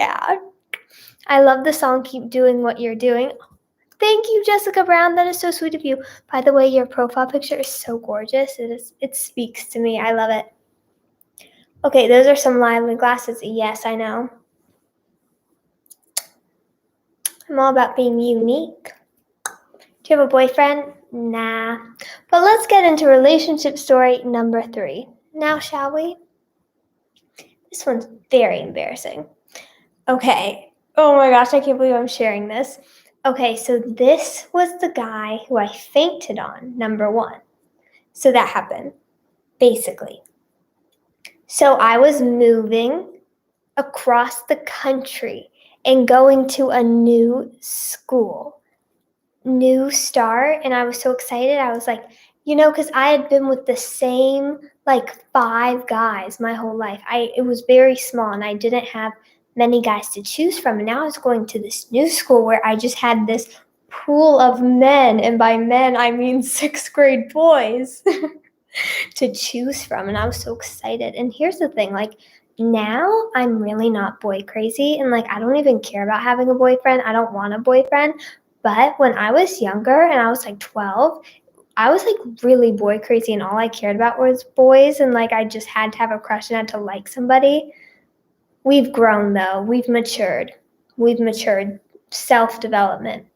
Yeah. I love the song Keep Doing What You're Doing. Thank you, Jessica Brown. That is so sweet of you. By the way, your profile picture is so gorgeous. It speaks to me. I love it. Okay, those are some lively glasses. Yes, I know. I'm all about being unique. Do you have a boyfriend? Nah. But let's get into relationship story number 3. Now, shall we? This one's very embarrassing. Okay. Oh my gosh, I can't believe I'm sharing this. Okay, so this was the guy who I fainted on, number 1. So that happened, basically. So I was moving across the country and going to a new school, new start, and I was so excited. I was like, because I had been with the same 5 guys my whole life. It was very small, and I didn't have many guys to choose from. And now I was going to this new school where I just had this pool of men, and by men I mean 6th grade boys to choose from. And I was so excited. And here's the thing, now I'm really not boy crazy, and I don't even care about having a boyfriend. I don't want a boyfriend. But when I was younger and I was 12, I was really boy crazy, and all I cared about was boys, and I just had to have a crush and had to like somebody. We've grown though. We've matured. Self-development.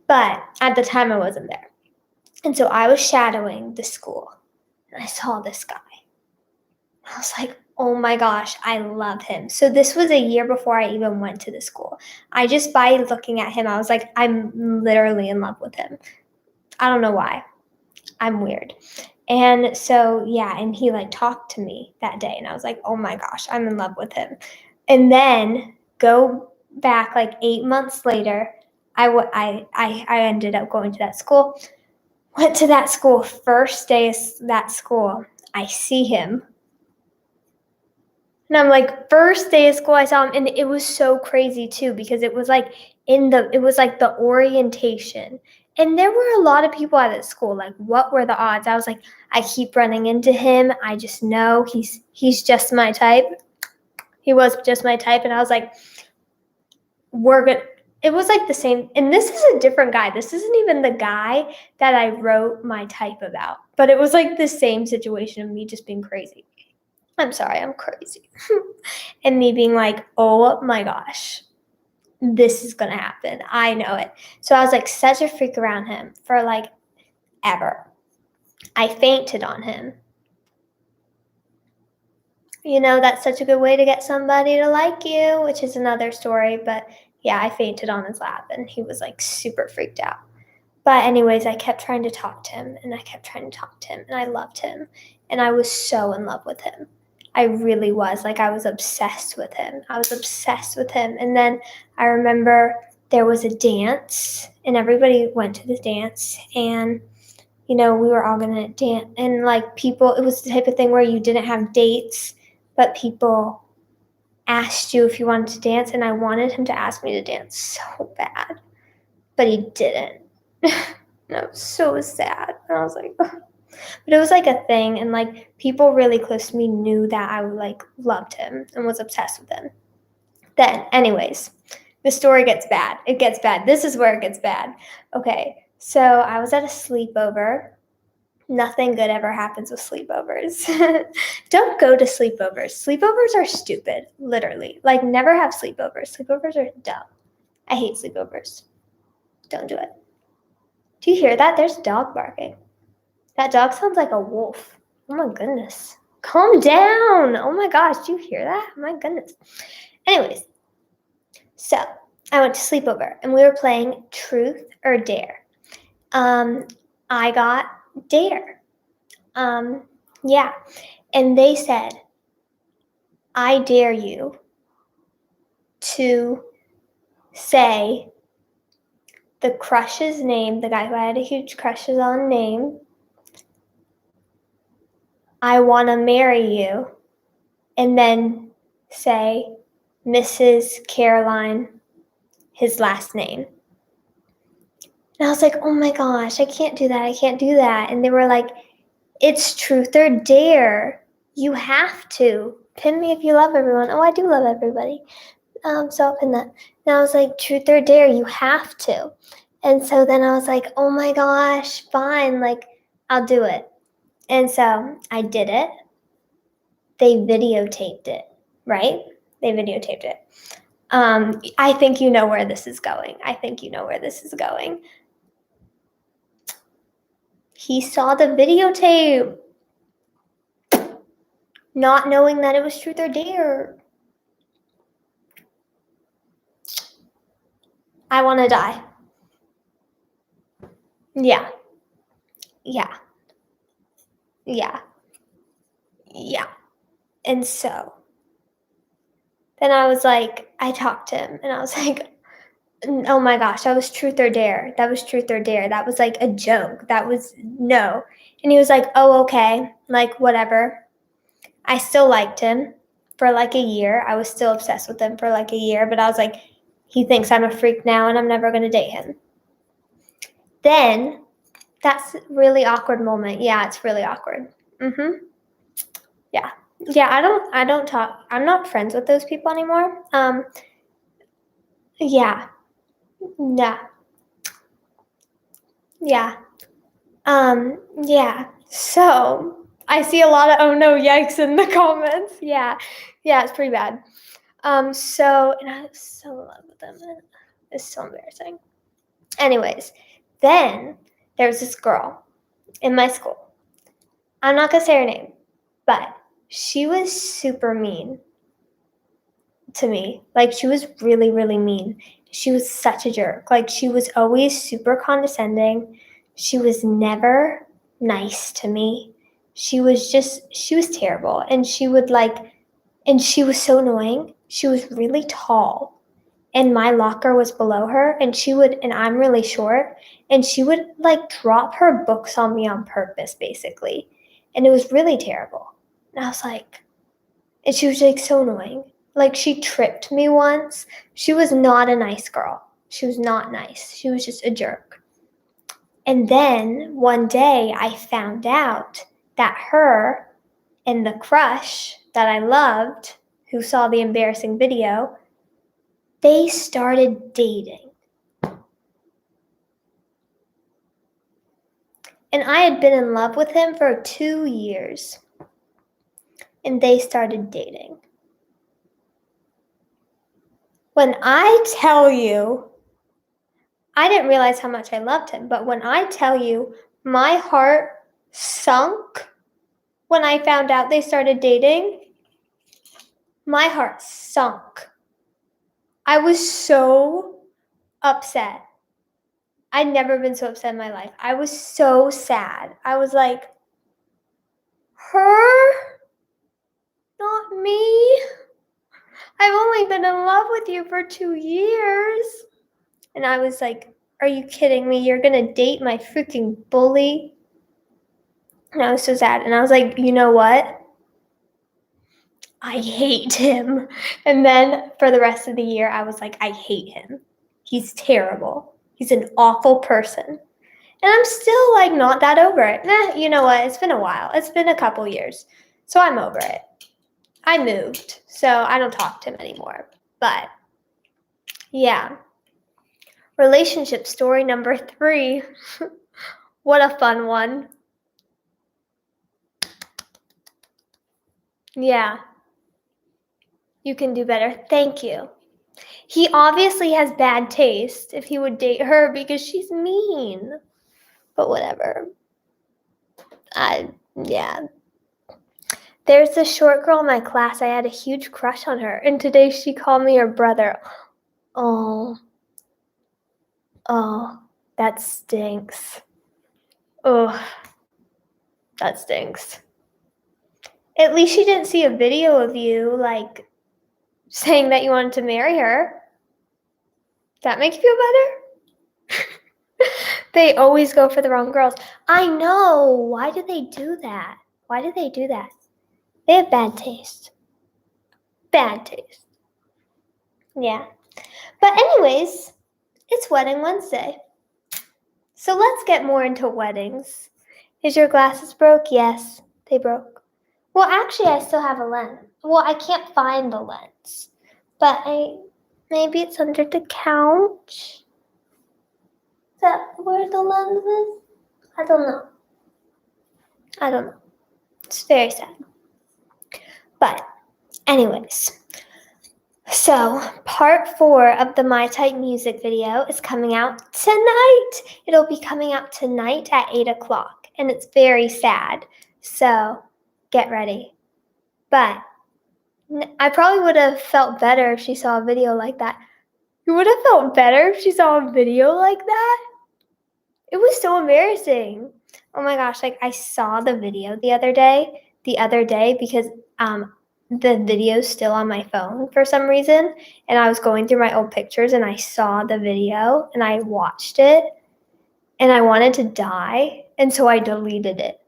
But at the time I wasn't there. And so I was shadowing the school, and I saw this guy. I was like, oh my gosh, I love him. So this was a year before I even went to the school. I just, by looking at him, I was like, I'm literally in love with him. I don't know why. I'm weird. And so, yeah, and he talked to me that day, and I was like, oh my gosh, I'm in love with him. And then go back 8 months later, I ended up going to that school. Went to that school, first day of that school, I see him. And I'm first day of school, I saw him, and it was so crazy too, because it was the orientation. And there were a lot of people at that school. What were the odds? I was like, I keep running into him. I just know he's just my type. He was just my type. And I was like, it was the same. And this is a different guy. This isn't even the guy that I wrote my type about. But it was the same situation of me just being crazy. I'm sorry, I'm crazy. And me being oh my gosh, this is going to happen. I know it. So I was such a freak around him for ever. I fainted on him. That's such a good way to get somebody to like you, which is another story. But yeah, I fainted on his lap, and he was super freaked out. But anyways, I kept trying to talk to him, and I kept trying to talk to him, and I loved him, and I was so in love with him. I really was. I was obsessed with him. And then I remember there was a dance, and everybody went to the dance, and, we were all going to dance. And, people, it was the type of thing where you didn't have dates, but people asked you if you wanted to dance, and I wanted him to ask me to dance so bad. But he didn't. And I was so sad. And I was like, ugh. But it was a thing, and people really close to me knew that I loved him and was obsessed with him. Then, anyways, the story gets bad. It gets bad. This is where it gets bad. Okay, so I was at a sleepover. Nothing good ever happens with sleepovers. Don't go to sleepovers. Sleepovers are stupid, literally. Never have sleepovers. Sleepovers are dumb. I hate sleepovers. Don't do it. Do you hear that? There's a dog barking. That dog sounds like a wolf. Oh my goodness. Calm down. Oh my gosh, do you hear that? Oh my goodness. Anyways, so I went to sleepover, and we were playing Truth or Dare. I got Dare. Yeah. And they said, I dare you to say the crush's name, the guy who I had a huge crush on name. I want to marry you, and then say Mrs. Caroline, his last name. And I was like, oh my gosh, I can't do that. And they were like, it's truth or dare. You have to. Pin me if you love everyone. Oh, I do love everybody. So I'll pin that. And I was like, truth or dare, you have to. And so then I was like, oh my gosh, fine, like, I'll do it. And so I did it. They videotaped it, right? They videotaped it. I think you know where this is going. He saw the videotape, not knowing that it was truth or dare. I want to die. Yeah. And so then I was like, I talked to him and I was like, oh my gosh, that was truth or dare. That was like a joke. That was no. And he was like, oh, okay, like whatever. I still liked him for like a year. I was still obsessed with him for like a year, but I was like, he thinks I'm a freak now and I'm never going to date him. Then that's a really awkward moment. Yeah, it's really awkward. Yeah, I don't talk. I'm not friends with those people anymore. Yeah. Yeah. Yeah. So I see a lot of oh no, yikes in the comments. Yeah, it's pretty bad. So and I was so in love with them. It's so embarrassing. Anyways, then there was this girl in my school. I'm not gonna say her name, but she was super mean to me. Like she was really, really mean. She was such a jerk. Like she was always super condescending. She was never nice to me. She was terrible. And she was so annoying. She was really tall. And my locker was below her. And I'm really short. And she would like drop her books on me on purpose, basically. And it was really terrible. And I was like, and she was like so annoying. Like she tripped me once. She was not a nice girl. She was not nice. She was just a jerk. And then one day I found out that her and the crush that I loved, who saw the embarrassing video, they started dating. And I had been in love with him for 2 years. And they started dating. When I tell you, I didn't realize how much I loved him, but when I tell you my heart sunk when I found out they started dating, my heart sunk. I was so upset. I'd never been so upset in my life. I was so sad. I was like, her? Not me? I've only been in love with you for 2 years. And I was like, are you kidding me? You're gonna date my freaking bully? And I was so sad. And I was like, you know what? I hate him. And then for the rest of the year, I was like, I hate him. He's terrible. He's an awful person. And I'm still like not that over it. You know what? It's been a while. It's been a couple years. So I'm over it. I moved. So I don't talk to him anymore. But yeah. Relationship story number 3. What a fun one. Yeah. You can do better. Thank you. He obviously has bad taste if he would date her because she's mean. But whatever. Yeah. There's this short girl in my class. I had a huge crush on her. And today she called me her brother. Oh, that stinks. Oh, that stinks. At least she didn't see a video of you, like, saying that you wanted to marry her. That makes you feel better? They always go for the wrong girls. I know. Why do they do that? They have bad taste. Yeah. But anyways, it's Wedding Wednesday. So let's get more into weddings. Is your glasses broke? Yes, they broke. Well, actually, I still have a lens. Well, I can't find the lens. But Maybe it's under the couch. Is that where the lens is? I don't know. It's very sad. But anyways, so part 4 of the My Type music video is coming out tonight. It'll be coming out tonight at 8 o'clock, and it's very sad. So get ready. But I probably would have felt better if she saw a video like that. You would have felt better if she saw a video like that? It was so embarrassing. Oh my gosh, like I saw the video the other day because the video's still on my phone for some reason, and I was going through my old pictures and I saw the video and I watched it and I wanted to die, and so I deleted it.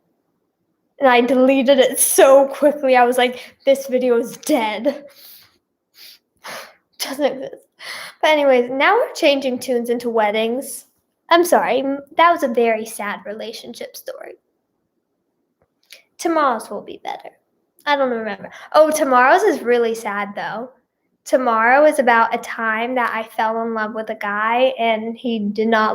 And I deleted it so quickly. I was like, this video is dead. Doesn't exist. But anyways, now we're changing tunes into weddings. I'm sorry, that was a very sad relationship story. Tomorrow's will be better. I don't remember. Oh, tomorrow's is really sad though. Tomorrow is about a time that I fell in love with a guy and he did not